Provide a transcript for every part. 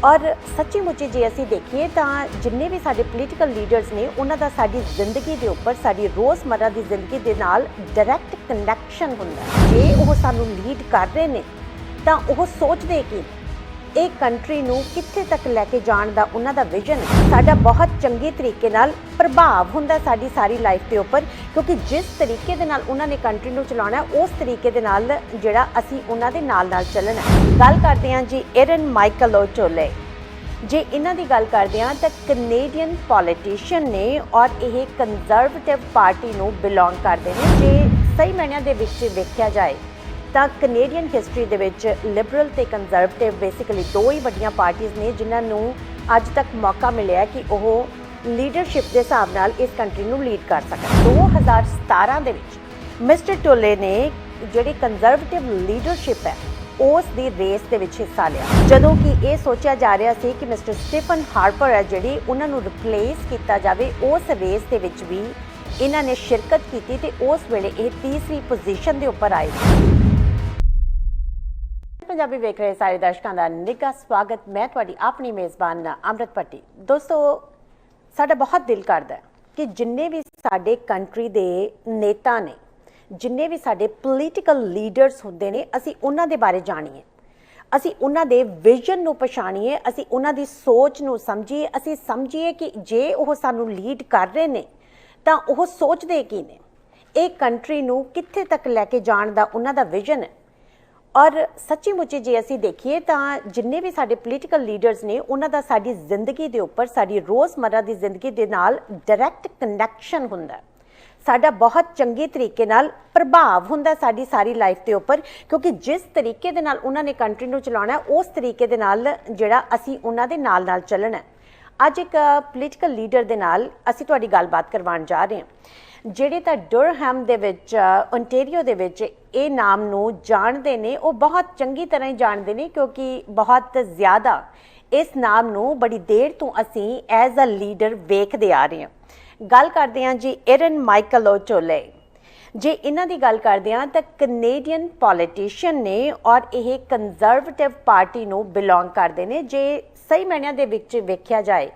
ਔਰ ਸੱਚੀ ਮੁੱਚੀ ਜੇ ਅਸੀਂ ਦੇਖੀਏ ਤਾਂ ਜਿੰਨੇ ਵੀ ਸਾਡੇ ਪੋਲੀਟੀਕਲ ਲੀਡਰਸ ਨੇ ਉਹਨਾਂ ਦਾ ਸਾਡੀ ਜ਼ਿੰਦਗੀ ਦੇ ਉੱਪਰ ਸਾਡੀ ਰੋਜ਼ਮਰਰਾ ਦੀ ਜ਼ਿੰਦਗੀ ਦੇ ਨਾਲ ਡਾਇਰੈਕਟ ਕਨੈਕਸ਼ਨ ਹੁੰਦਾ। ਜੇ ਉਹ ਸਾਨੂੰ ਲੀਡ ਕਰ ਰਹੇ ਨੇ ਤਾਂ ਉਹ ਸੋਚਦੇ ਕਿ ਇਹ ਕੰਟਰੀ ਨੂੰ ਕਿੱਥੇ ਤੱਕ ਲੈ ਕੇ ਜਾਣ ਦਾ ਉਹਨਾਂ ਦਾ ਵਿਜ਼ਨ ਸਾਡਾ ਬਹੁਤ ਚੰਗੇ ਤਰੀਕੇ ਨਾਲ ਪ੍ਰਭਾਵ ਹੁੰਦਾ ਸਾਡੀ ਸਾਰੀ ਲਾਈਫ ਦੇ ਉੱਪਰ, ਕਿਉਂਕਿ ਜਿਸ ਤਰੀਕੇ ਦੇ ਨਾਲ ਉਹਨਾਂ ਨੇ ਕੰਟਰੀ ਨੂੰ ਚਲਾਉਣਾ ਉਸ ਤਰੀਕੇ ਦੇ ਨਾਲ ਜਿਹੜਾ ਅਸੀਂ ਉਹਨਾਂ ਦੇ ਨਾਲ ਚੱਲਣਾ। ਗੱਲ ਕਰਦੇ ਹਾਂ ਜੀ ਏਰਨ ਮਾਈਕਲੋਚੋਲੇ। ਜੇ ਇਹਨਾਂ ਦੀ ਗੱਲ ਕਰਦੇ ਹਾਂ ਤਾਂ ਕੈਨੇਡੀਅਨ ਪੋਲੀਟੀਸ਼ੀਅਨ ਨੇ ਔਰ ਇਹ ਕੰਜ਼ਰਵੇਟਿਵ ਪਾਰਟੀ ਨੂੰ ਬਿਲੋਂਗ ਕਰਦੇ ਨੇ। ਜੇ ਸਹੀ ਮਾਇਨਿਆਂ ਦੇ ਵਿੱਚ ਵੇਖਿਆ ਜਾਏ ਤਾਂ ਕੈਨੇਡੀਅਨ ਹਿਸਟਰੀ ਦੇ ਵਿੱਚ ਲਿਬਰਲ ਤੇ ਕੰਜ਼ਰਵੇਟਿਵ ਬੇਸਿਕਲੀ ਦੋ ਹੀ ਵੱਡੀਆਂ ਪਾਰਟੀਆਂ ਨੇ ਜਿਨ੍ਹਾਂ ਨੂੰ ਅੱਜ ਤੱਕ ਮੌਕਾ ਮਿਲਿਆ ਕਿ ਉਹ ਲੀਡਰਸ਼ਿਪ ਦੇ ਹਿਸਾਬ ਨਾਲ ਇਸ ਕੰਟਰੀ ਨੂੰ ਲੀਡ ਕਰ ਸਕਣ। 2017 ਦੇ ਵਿੱਚ ਮਿਸਟਰ ਟੋਲੇ ਨੇ ਜਿਹੜੀ ਕੰਜ਼ਰਵੇਟਿਵ ਲੀਡਰਸ਼ਿਪ ਹੈ ਉਸ ਦੀ ਰੇਸ ਦੇ ਵਿੱਚ ਹਿੱਸਾ ਲਿਆ, ਜਦੋਂ ਕਿ ਇਹ ਸੋਚਿਆ ਜਾ ਰਿਹਾ ਸੀ ਕਿ ਮਿਸਟਰ ਸਟੀਫਨ ਹਾਰਪਰ ਹੈ ਜਿਹੜੀ ਉਹਨਾਂ ਨੂੰ ਰਿਪਲੇਸ ਕੀਤਾ ਜਾਵੇ। ਉਸ ਰੇਸ ਦੇ ਵਿੱਚ ਵੀ ਇਹਨਾਂ ਨੇ ਸ਼ਿਰਕਤ ਕੀਤੀ ਤੇ ਉਸ ਵੇਲੇ ਇਹ ਤੀਸਰੀ ਪੋਜੀਸ਼ਨ ਦੇ ਉੱਪਰ ਆਏ। ਪੰਜਾਬੀ ਵੇਖ ਰਹੇ ਸਾਰੇ ਦਰਸ਼ਕਾਂ ਦਾ ਨਿੱਘਾ ਸਵਾਗਤ। ਮੈਂ ਤੁਹਾਡੀ ਆਪਣੀ ਮੇਜ਼ਬਾਨ ਅਮਰਤ ਭੱਟੀ। ਦੋਸਤੋ, ਸਾਡਾ ਬਹੁਤ ਦਿਲ ਕਰਦਾ ਹੈ ਕਿ ਜਿੰਨੇ ਵੀ ਸਾਡੇ ਕੰਟਰੀ ਦੇ ਨੇਤਾ ਨੇ, ਜਿੰਨੇ ਵੀ ਸਾਡੇ ਪੋਲੀਟੀਕਲ ਲੀਡਰਸ ਹੁੰਦੇ ਨੇ, ਅਸੀਂ ਉਹਨਾਂ ਦੇ ਬਾਰੇ ਜਾਣੀਏ, ਅਸੀਂ ਉਹਨਾਂ ਦੇ ਵਿਜ਼ਨ ਨੂੰ ਪਛਾਣੀਏ, ਅਸੀਂ ਉਹਨਾਂ ਦੀ ਸੋਚ ਨੂੰ ਸਮਝੀਏ, ਅਸੀਂ ਸਮਝੀਏ ਕਿ ਜੇ ਉਹ ਸਾਨੂੰ ਲੀਡ ਕਰ ਰਹੇ ਨੇ ਤਾਂ ਉਹ ਸੋਚਦੇ ਕੀ ਨੇ, ਇਹ ਕੰਟਰੀ ਨੂੰ ਕਿੱਥੇ ਤੱਕ ਲੈ ਕੇ ਜਾਣ ਦਾ ਉਹਨਾਂ ਦਾ ਵਿਜ਼ਨ ਹੈ। ਔਰ ਸੱਚੀ ਮੁੱਚੀ ਜੇ ਅਸੀਂ ਦੇਖੀਏ ਤਾਂ ਜਿੰਨੇ ਵੀ ਸਾਡੇ ਪੋਲੀਟੀਕਲ ਲੀਡਰਸ ਨੇ ਉਹਨਾਂ ਦਾ ਸਾਡੀ ਜ਼ਿੰਦਗੀ ਦੇ ਉੱਪਰ ਸਾਡੀ ਰੋਜ਼ਮਰਰਾ ਦੀ ਜ਼ਿੰਦਗੀ ਦੇ ਨਾਲ ਡਾਇਰੈਕਟ ਕਨੈਕਸ਼ਨ ਹੁੰਦਾ, ਸਾਡਾ ਬਹੁਤ ਚੰਗੇ ਤਰੀਕੇ ਨਾਲ ਪ੍ਰਭਾਵ ਹੁੰਦਾ ਸਾਡੀ ਸਾਰੀ ਲਾਈਫ ਦੇ ਉੱਪਰ, ਕਿਉਂਕਿ ਜਿਸ ਤਰੀਕੇ ਦੇ ਨਾਲ ਉਹਨਾਂ ਨੇ ਕੰਟਰੀ ਨੂੰ ਚਲਾਉਣਾ ਉਸ ਤਰੀਕੇ ਦੇ ਨਾਲ ਜਿਹੜਾ ਅਸੀਂ ਉਹਨਾਂ ਦੇ ਨਾਲ ਚੱਲਣਾ। ਅੱਜ ਇੱਕ ਪੋਲੀਟੀਕਲ ਲੀਡਰ ਦੇ ਨਾਲ ਅਸੀਂ ਤੁਹਾਡੀ ਗੱਲਬਾਤ ਕਰਵਾਉਣ ਜਾ ਰਹੇ ਹਾਂ ਜਿਹੜੇ ਤਾਂ ਡਰਹਮ ਦੇ ਵਿੱਚ ਓਨਟਾਰੀਓ ਦੇ ਵਿੱਚ ਇਹ ਨਾਮ ਨੂੰ ਜਾਣਦੇ ਨੇ, ਉਹ ਬਹੁਤ ਚੰਗੀ ਤਰ੍ਹਾਂ ਹੀ ਜਾਣਦੇ ਨੇ ਕਿਉਂਕਿ ਬਹੁਤ ਜ਼ਿਆਦਾ ਇਸ ਨਾਮ ਨੂੰ ਬੜੀ ਦੇਰ ਤੋਂ ਅਸੀਂ ਐਜ਼ ਅ ਲੀਡਰ ਵੇਖਦੇ ਆ ਰਹੇ ਹਾਂ। ਗੱਲ ਕਰਦੇ ਹਾਂ ਜੀ ਏਰਨ ਮਾਈਕਲੋਚੋਲੇ। ਜੇ ਇਹਨਾਂ ਦੀ ਗੱਲ ਕਰਦੇ ਹਾਂ ਤਾਂ ਕੈਨੇਡੀਅਨ ਪੋਲੀਟੀਸ਼ੀਅਨ ਨੇ ਔਰ ਇਹ ਕੰਜ਼ਰਵੇਟਿਵ ਪਾਰਟੀ ਨੂੰ ਬਿਲੋਂਗ ਕਰਦੇ ਨੇ। ਜੇ ਸਹੀ ਮਾਇਨਿਆਂ ਦੇ ਵਿੱਚ ਵੇਖਿਆ ਜਾਏ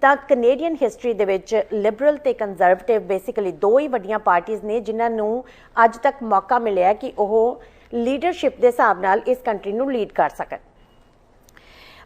ਤਾਂ ਕੈਨੇਡੀਅਨ ਹਿਸਟਰੀ ਦੇ ਵਿੱਚ ਲਿਬਰਲ ਤੇ ਕੰਜ਼ਰਵੇਟਿਵ ਬੇਸਿਕਲੀ ਦੋ ਹੀ ਵੱਡੀਆਂ ਪਾਰਟੀਆਂ ਨੇ ਜਿਨ੍ਹਾਂ ਨੂੰ ਅੱਜ ਤੱਕ ਮੌਕਾ ਮਿਲਿਆ ਕਿ ਉਹ ਲੀਡਰਸ਼ਿਪ ਦੇ ਹਿਸਾਬ ਨਾਲ ਇਸ ਕੰਟਰੀ ਨੂੰ ਲੀਡ ਕਰ ਸਕਣ।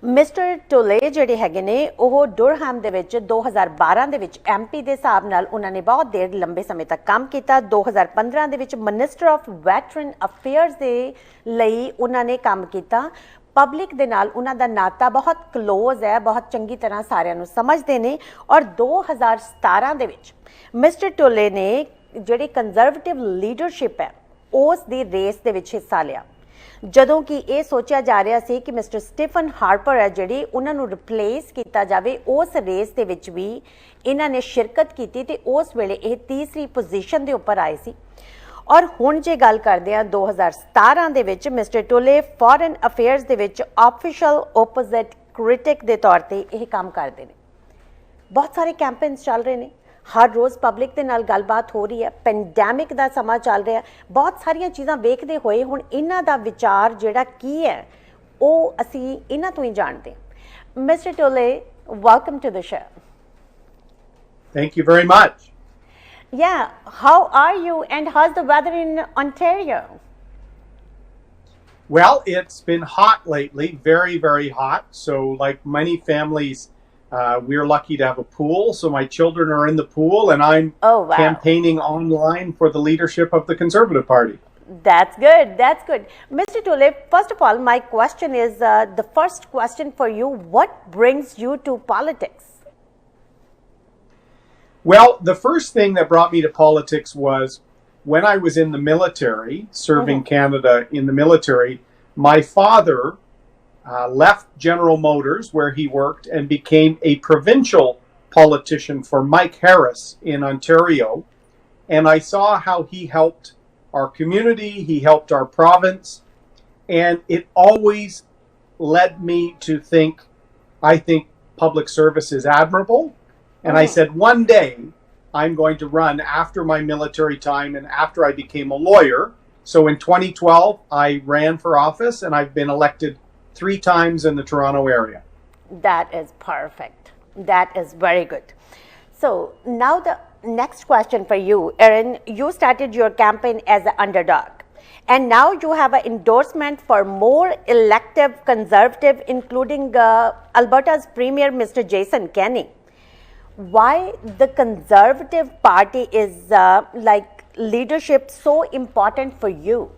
ਮਿਸਟਰ ਟੋਲੇ ਜਿਹੜੇ ਹੈਗੇ ਨੇ ਉਹ ਡਰਹਮ ਦੇ ਵਿੱਚ 2012 ਦੇ ਵਿੱਚ MP ਦੇ ਹਿਸਾਬ ਨਾਲ ਉਹਨਾਂ ਨੇ ਬਹੁਤ ਦੇਰ ਲੰਬੇ ਸਮੇਂ ਤੱਕ ਕੰਮ ਕੀਤਾ। 2015 ਦੇ ਵਿੱਚ ਮਿਨਿਸਟਰ ਆਫ ਵੈਟਰਨ ਅਫੇਅਰਸ ਦੇ ਲਈ ਉਹਨਾਂ ਨੇ ਕੰਮ ਕੀਤਾ। ਪਬਲਿਕ ਦੇ ਨਾਲ ਉਹਨਾਂ ਦਾ ਨਾਤਾ ਬਹੁਤ ਕਲੋਜ਼ ਹੈ, ਬਹੁਤ ਚੰਗੀ ਤਰ੍ਹਾਂ ਸਾਰਿਆਂ ਨੂੰ ਸਮਝਦੇ ਨੇ। ਔਰ 2017 ਦੇ ਵਿੱਚ ਮਿਸਟਰ ਟੋਲੇ ਨੇ ਜਿਹੜੀ ਕੰਜ਼ਰਵੇਟਿਵ ਲੀਡਰਸ਼ਿਪ ਹੈ ਉਸ ਦੀ ਰੇਸ ਦੇ ਵਿੱਚ ਹਿੱਸਾ ਲਿਆ, ਜਦੋਂ ਕਿ ਇਹ ਸੋਚਿਆ ਜਾ ਰਿਹਾ ਸੀ ਕਿ ਮਿਸਟਰ ਸਟੀਫਨ ਹਾਰਪਰ ਹੈ ਜਿਹੜੀ ਉਹਨਾਂ ਨੂੰ ਰਿਪਲੇਸ ਕੀਤਾ ਜਾਵੇ। ਉਸ ਰੇਸ ਦੇ ਵਿੱਚ ਵੀ ਇਹਨਾਂ ਨੇ ਸ਼ਿਰਕਤ ਕੀਤੀ ਤੇ ਉਸ ਵੇਲੇ ਇਹ ਤੀਸਰੀ ਪੋਜੀਸ਼ਨ ਦੇ ਉੱਪਰ ਆਏ ਸੀ। ਔਰ ਹੁਣ ਜੇ ਗੱਲ ਕਰਦੇ ਹਾਂ 2017 ਦੇ ਵਿੱਚ ਮਿਸਟਰ ਟੋਲੇ ਫੋਰਨ ਅਫੇਅਰਸ ਦੇ ਵਿੱਚ ਆਫੀਸ਼ੀਅਲ ਓਪੋਜ਼ਿਟ ਕ੍ਰਿਟਿਕ ਦੇ ਤੌਰ ਤੇ ਇਹ ਕੰਮ ਕਰਦੇ ਨੇ। ਬਹੁਤ ਸਾਰੇ ਕੈਂਪੇਨਸ ਚੱਲ ਰਹੇ ਨੇ, ਹਰ ਰੋਜ਼ ਪਬਲਿਕ ਦੇ ਨਾਲ ਗੱਲਬਾਤ ਹੋ ਰਹੀ ਹੈ, ਪੈਂਡੈਮਿਕ ਦਾ ਸਮਾਂ ਚੱਲ ਰਿਹਾ, ਬਹੁਤ ਸਾਰੀਆਂ ਚੀਜ਼ਾਂ ਵੇਖਦੇ ਹੋਏ ਹੁਣ ਇਹਨਾਂ ਦਾ ਵਿਚਾਰ ਜਿਹੜਾ ਕੀ ਹੈ ਉਹ ਅਸੀਂ ਇਹਨਾਂ ਤੋਂ ਹੀ ਜਾਣਦੇ ਹਾਂ। Mister Tole, welcome to the show. Thank you very much. Yeah, how are you and how's the weather in Ontario? Well, it's been hot lately, very, very hot. So like many families, we're lucky to have a pool. So my children are in the pool and I'm campaigning online for the leadership of the Conservative Party. That's good. That's good. Mr. Tole, first of all, my question is the first question for you. What brings you to politics? Well, the first thing that brought me to politics was when I was in the military, serving Canada in the military. My father left General Motors, where he worked, and became a provincial politician for Mike Harris in Ontario. And I saw how he helped our community, he helped our province, and it always led me to think, I think public service is admirable. And I said, one day I'm going to run after my military time and after I became a lawyer. So in 2012, I ran for office and I've been elected 3 times in the Toronto area. That is perfect. That is very good. So now the next question for you, Erin. You started your campaign as an underdog, and now you have an endorsement for more elective conservative, including Alberta's Premier, Mr. Jason Kenney. Why the Conservative Party is like leadership so important for you?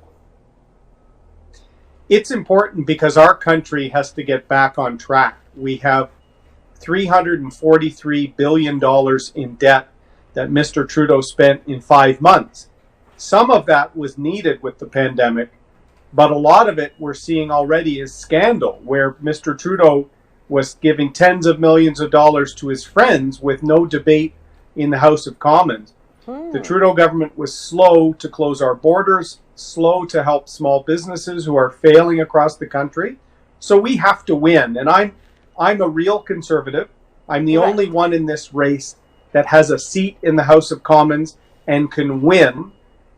It's important because our country has to get back on track. We have $343 billion in debt that Mr. Trudeau spent in 5 months. Some of that was needed with the pandemic, but a lot of it we're seeing already is scandal, where Mr. Trudeau was giving tens of millions of dollars to his friends with no debate in the House of Commons. The Trudeau government was slow to close our borders, slow to help small businesses who are failing across the country. So we have to win. And I'm a real conservative. I'm the only one in this race that has a seat in the House of Commons and can win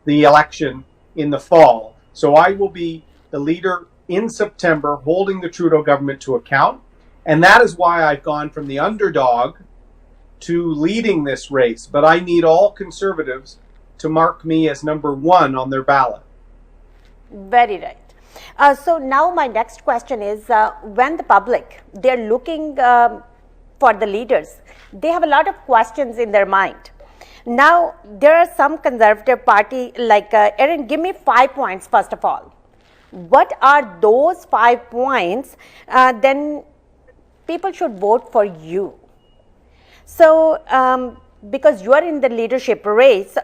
the election in the fall. So I will be the leader in September, holding the Trudeau government to account. And that is why I've gone from the underdog to leading this race. But I need all conservatives to mark me as number one on their ballot. Very right. So now my next question is, when the public, they're looking for the leaders, they have a lot of questions in their mind. Now, there are some Conservative Party, like Erin, give me 5 points first of all. What are those 5 points? Then people should vote for you. So, because you are in the leadership race,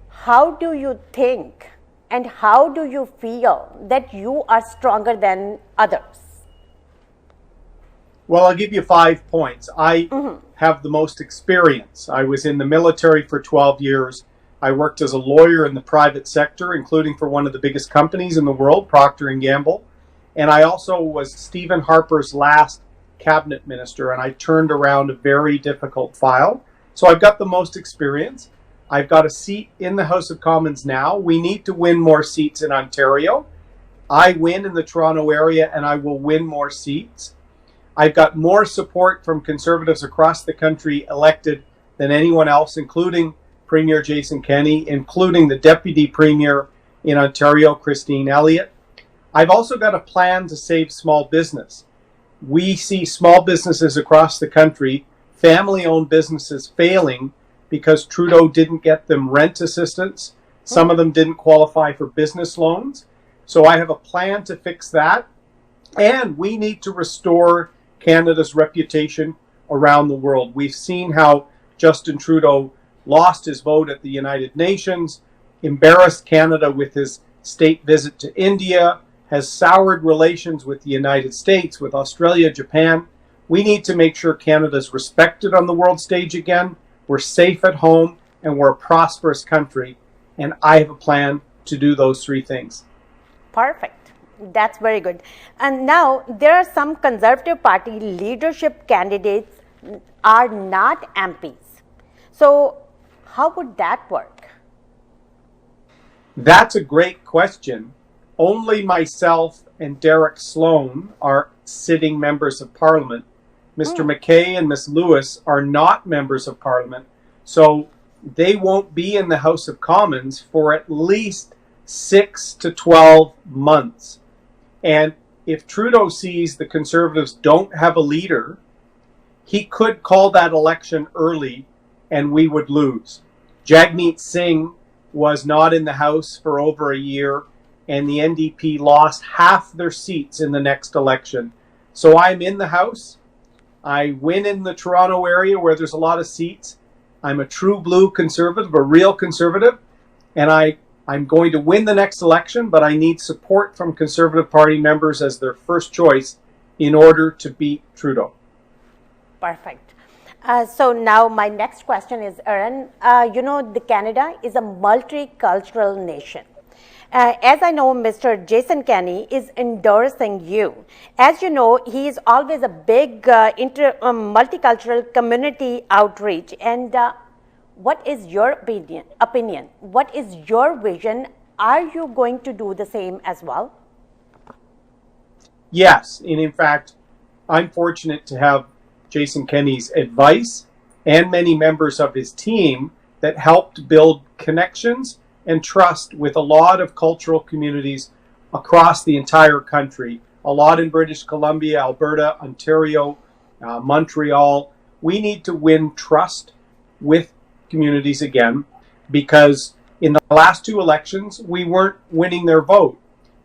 how do you think and how do you feel that you are stronger than others? Well, I'll give you 5 points. I have the most experience. I was in the military for 12 years. I worked as a lawyer in the private sector, including for one of the biggest companies in the world, Procter & Gamble. And I also was Stephen Harper's last cabinet minister, and I turned around a very difficult file. So I've got the most experience. I've got a seat in the House of Commons now. We need to win more seats in Ontario. I win in the Toronto area, and I will win more seats. I've got more support from Conservatives across the country elected than anyone else, including Premier Jason Kenney, including the Deputy Premier in Ontario, Christine Elliott. I've also got a plan to save small business. We see small businesses across the country, family-owned businesses, failing because Trudeau didn't get them rent assistance. Some of them didn't qualify for business loans. So I have a plan to fix that. And we need to restore Canada's reputation around the world. We've seen how Justin Trudeau lost his vote at the United Nations, embarrassed Canada with his state visit to India, has soured relations with the United States, with Australia, Japan. We need to make sure Canada's respected on the world stage again. We're safe at home, and we're a prosperous country. And I have a plan to do those 3 things. Perfect. That's very good. And now there are some Conservative Party leadership candidates are not MPs. So how would that work? That's a great question. Only myself and Derek Sloan are sitting members of Parliament. Mr. McKay and Ms. Lewis are not members of Parliament. So they won't be in the House of Commons for at least 6 to 12 months. And if Trudeau sees the Conservatives don't have a leader, he could call that election early and we would lose. Jagmeet Singh was not in the House for over a year, and the NDP lost half their seats in the next election. So I'm in the House. I win in the Toronto area where there's a lot of seats. I'm a true blue conservative, a real conservative, and I'm going to win the next election, but I need support from Conservative Party members as their first choice in order to beat Trudeau. Perfect. So now my next question is, Erin, the Canada is a multicultural nation. As I know, Mr. Jason Kenney is endorsing you. As you know, he is always a big multicultural community outreach. And what is your opinion? What is your vision? Are you going to do the same as well? Yes, and in fact, I'm fortunate to have Jason Kenney's advice and many members of his team that helped build connections and trust with a lot of cultural communities across the entire country. A lot in British Columbia, Alberta, Ontario, Montreal. We need to win trust with communities again, because in the last two elections, we weren't winning their vote.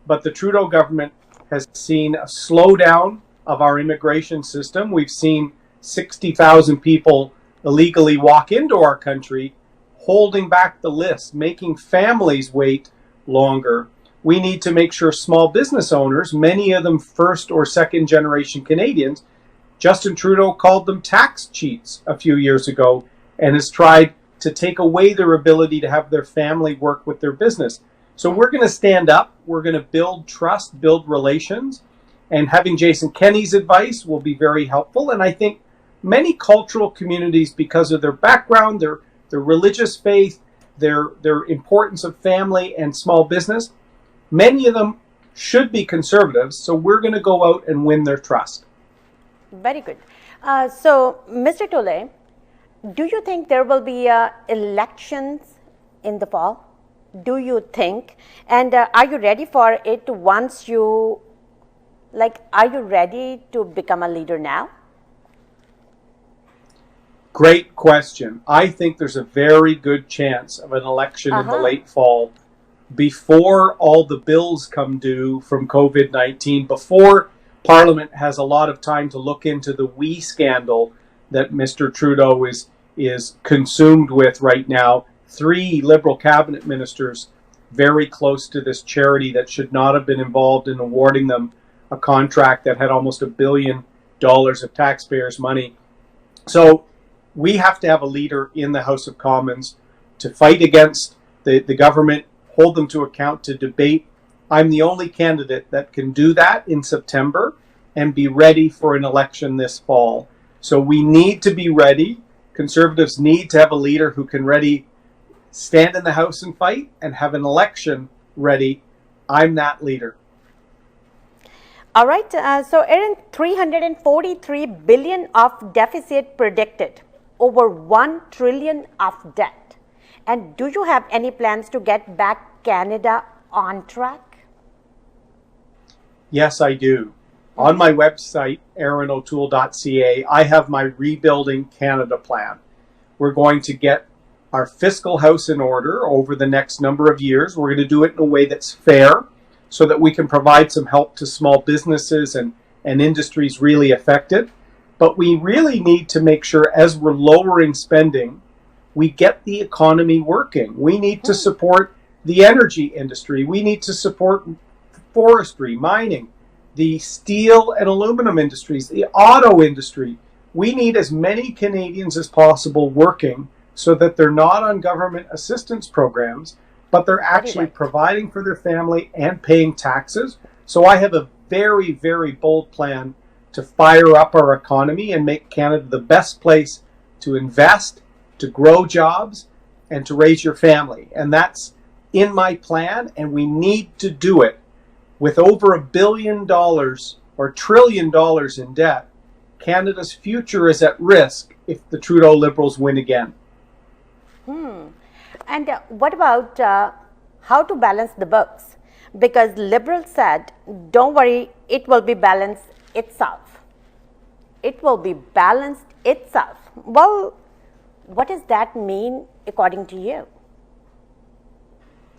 But the Trudeau government has seen a slowdown of our immigration system. We've seen 60,000 people illegally walk into our country, holding back the list, making families wait longer. We need to make sure small business owners, many of them first or second generation Canadians, Justin Trudeau called them tax cheats a few years ago and has tried to take away their ability to have their family work with their business. So we're going to stand up. We're going to build trust, build relations, and having Jason Kenney's advice will be very helpful. And I think many cultural communities, because of their background, their religious faith, their importance of family and small business, many of them should be conservatives. So we're going to go out and win their trust. Very good. So, Mr. Tole, do you think there will be elections in the fall? Do you think? And are you ready for it once you, are you ready to become a leader now? Great question. I think there's a very good chance of an election in the late fall, before all the bills come due from COVID-19, before Parliament has a lot of time to look into the WE scandal that Mr. Trudeau is consumed with right now. 3 Liberal cabinet ministers very close to this charity that should not have been involved in awarding them a contract that had almost $1 billion of taxpayers' money. So we have to have a leader in the House of Commons to fight against the government, hold them to account, to debate. I'm the only candidate that can do that in September and be ready for an election this fall. So we need to be ready. Conservatives need to have a leader who can stand in the House and fight, and have an election ready. I'm that leader. All right. So, Erin, 343 billion of deficit predicted, over 1 trillion of debt. And do you have any plans to get back Canada on track? Yes, I do. On my website, erinotoole.ca, I have my Rebuilding Canada plan. We're going to get our fiscal house in order over the next number of years. We're going to do it in a way that's fair, so that we can provide some help to small businesses and industries really affected. But we really need to make sure, as we're lowering spending, we get the economy working. We need to support the energy industry. We need to support forestry, mining, the steel and aluminum industries, the auto industry. We need as many Canadians as possible working, so that they're not on government assistance programs, but they're actually providing for their family and paying taxes. So I have a very, very bold plan to fire up our economy and make Canada the best place to invest, to grow jobs, and to raise your family. And that's in my plan, and we need to do it. With over $1 billion or $1 trillion in debt, Canada's future is at risk if the Trudeau Liberals win again. And what about how to balance the books? Because Liberals said, don't worry, it will be balanced itself. It will be balanced itself. Well, what does that mean according to you?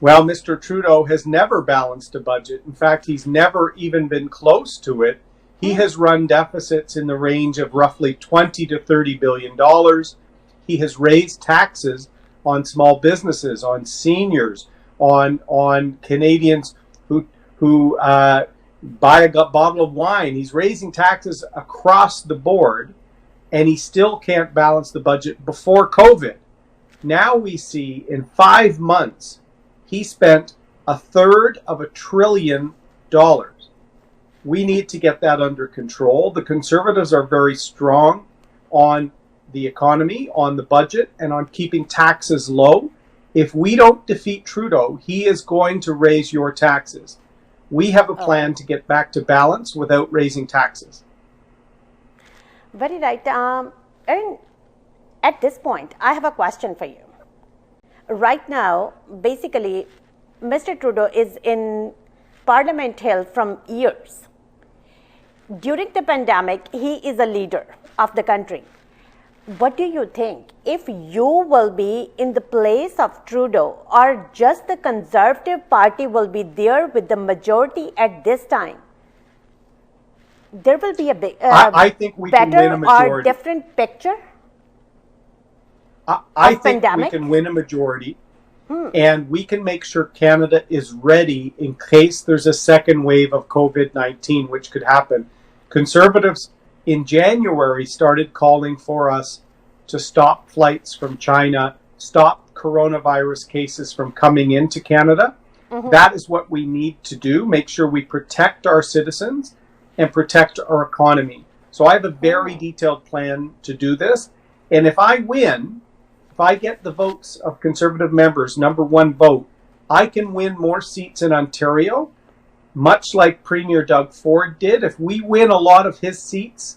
Well, Mr. Trudeau has never balanced a budget. In fact, he's never even been close to it. He has run deficits in the range of roughly $20 to $30 billion. He has raised taxes on small businesses, on seniors, on Canadians who buy a bottle of wine. He's raising taxes across the board, and he still can't balance the budget before COVID. Now we see in 5 months, he spent $1/3 of $1 trillion. We need to get that under control. The Conservatives are very strong on the economy, on the budget, and on keeping taxes low. If we don't defeat Trudeau, he is going to raise your taxes. We have a plan to get back to balance without raising taxes. Very right. Erin, at this point, I have a question for you. Right now, basically, Mr. Trudeau is in Parliament Hill from years. During the pandemic, he is a leader of the country. What do you think? If you will be in the place of Trudeau, or just the Conservative Party will be there with the majority at this time, there will be a big, I think we can win better a majority. or different picture I of think pandemic? we can win a majority, and we can make sure Canada is ready in case there's a second wave of COVID-19, which could happen. Conservatives in January started calling for us to stop flights from China, stop coronavirus cases from coming into Canada. That is what we need to do, make sure we protect our citizens and protect our economy. So I have a very detailed plan to do this. And if I win, if I get the votes of Conservative members, number one vote, I can win more seats in Ontario, much like Premier Doug Ford did. If we win a lot of his seats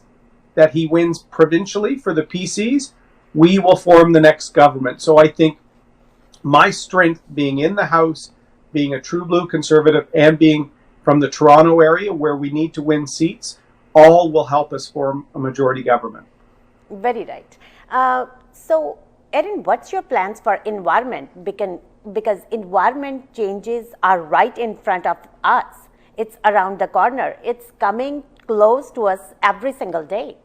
that he wins provincially for the PCs, we will form the next government. So I think my strength being in the House, being a true blue Conservative, and being from the Toronto area where we need to win seats, all will help us form a majority government. Very right. So, Erin, what's your plans for environment? Because environment changes are right in front of us. It's around the corner. It's coming close to us every single day.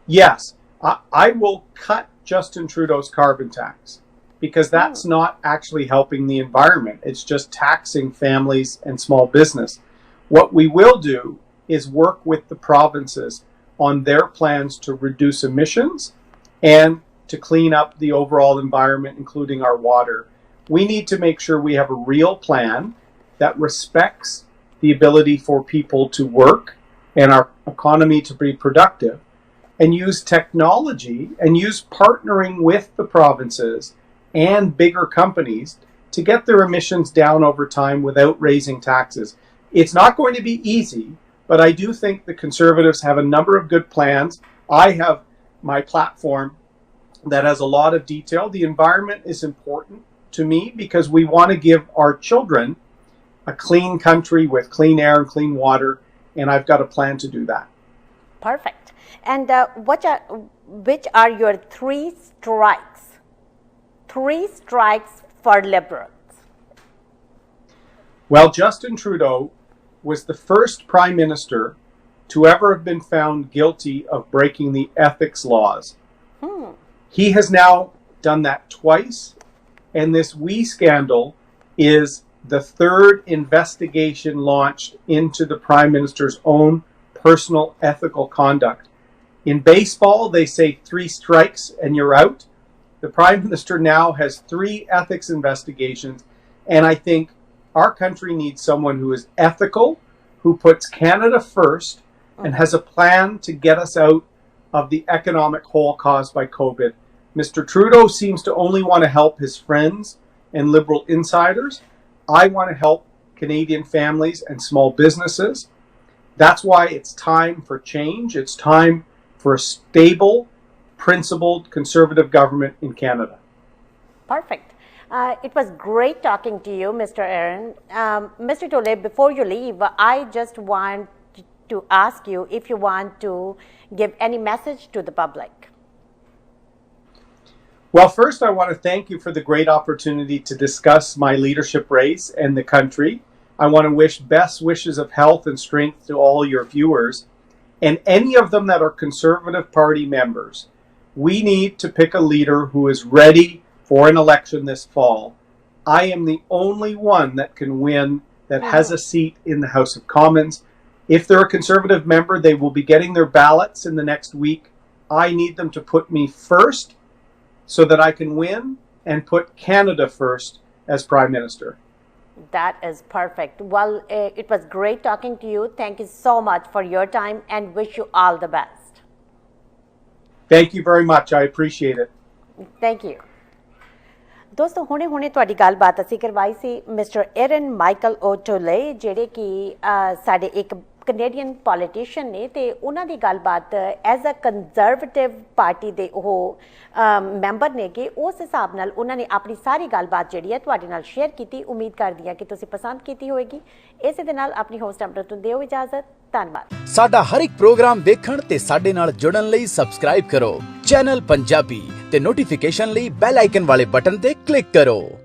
Yes, I will cut Justin Trudeau's carbon tax because that's not actually helping the environment. It's just taxing families and small business. What we will do is work with the provinces on their plans to reduce emissions and to clean up the overall environment, including our water. We need to make sure we have a real plan that respects the ability for people to work and our economy to be productive, and use technology and use partnering with the provinces and bigger companies to get their emissions down over time without raising taxes. It's not going to be easy, but I do think the Conservatives have a number of good plans. I have my platform that has a lot of detail. The environment is important to me because we want to give our children a clean country with clean air and clean water, and I've got a plan to do that. Perfect. And which are your three strikes? Three strikes for Liberals. Well, Justin Trudeau was the first Prime Minister to ever have been found guilty of breaking the ethics laws. He has now done that twice, and this WE scandal is the third investigation launched into the Prime Minister's own personal ethical conduct. In baseball, they say 3 strikes and you're out. The Prime Minister now has 3 ethics investigations, and I think our country needs someone who is ethical, who puts Canada first, and has a plan to get us out of the economic hole caused by COVID. Mr. Trudeau seems to only want to help his friends and Liberal insiders. I want to help Canadian families and small businesses. That's why it's time for change. It's time for a stable, principled Conservative government in Canada. Perfect. It was great talking to you, Mr. Erin. Mr. Tole, before you leave, I just want to ask you if you want to give any message to the public. Well, first, I want to thank you for the great opportunity to discuss my leadership race and the country. I want to wish best wishes of health and strength to all your viewers. And any of them that are Conservative Party members, we need to pick a leader who is ready for an election this fall. I am the only one that can win that has a seat in the House of Commons. If they're a Conservative member, they will be getting their ballots in the next week. I need them to put me first so that I can win and put Canada first as Prime Minister. That is perfect. Well, it was great talking to you. Thank you so much for your time and wish you all the best. Thank you very much. I appreciate it. Thank you. ਦੋਸਤੋ ਹੁਣੇ ਤੁਹਾਡੀ ਗੱਲਬਾਤ ਅਸੀਂ ਕਰਵਾਈ ਸੀ mister ਏਰਨ Michael ਓਟੋਲੇ ਜਿਹੜੇ ਕਿ ਸਾਡੇ ਇੱਕ ਕੈਨੇਡੀਅਨ ਪੋਲੀਟੀਸ਼ੀਅਨ ਨੇ ਤੇ ਉਹਨਾਂ ਦੀ ਗੱਲਬਾਤ ਐਜ਼ ਅ ਕੰਜ਼ਰਵੇਟਿਵ ਪਾਰਟੀ ਦੇ ਉਹ ਮੈਂਬਰ ਨੇ ਕਿ ਉਸ ਹਿਸਾਬ ਨਾਲ ਉਹਨਾਂ ਨੇ ਆਪਣੀ ਸਾਰੀ ਗੱਲਬਾਤ ਜਿਹੜੀ ਹੈ ਤੁਹਾਡੇ ਨਾਲ ਸ਼ੇਅਰ ਕੀਤੀ। ਉਮੀਦ ਕਰਦੀ ਹਾਂ ਕਿ ਤੁਸੀਂ ਪਸੰਦ ਕੀਤੀ ਹੋਵੇਗੀ। ਇਸੇ ਦੇ ਨਾਲ ਆਪਣੀ ਹੋਸਟ ਅਮਰਤ ਨੂੰ ਦਿਓ ਇਜਾਜ਼ਤ। ਧੰਨਵਾਦ। ਸਾਡਾ ਹਰ ਇੱਕ ਪ੍ਰੋਗਰਾਮ ਦੇਖਣ ਤੇ ਸਾਡੇ ਨਾਲ ਜੁੜਨ ਲਈ ਸਬਸਕ੍ਰਾਈਬ ਕਰੋ ਚੈਨਲ ਪੰਜਾਬੀ ਤੇ ਨੋਟੀਫਿਕੇਸ਼ਨ ਲਈ ਬੈਲ ਆਈਕਨ ਵਾਲੇ ਬਟਨ ਤੇ ਕਲਿੱਕ ਕਰੋ।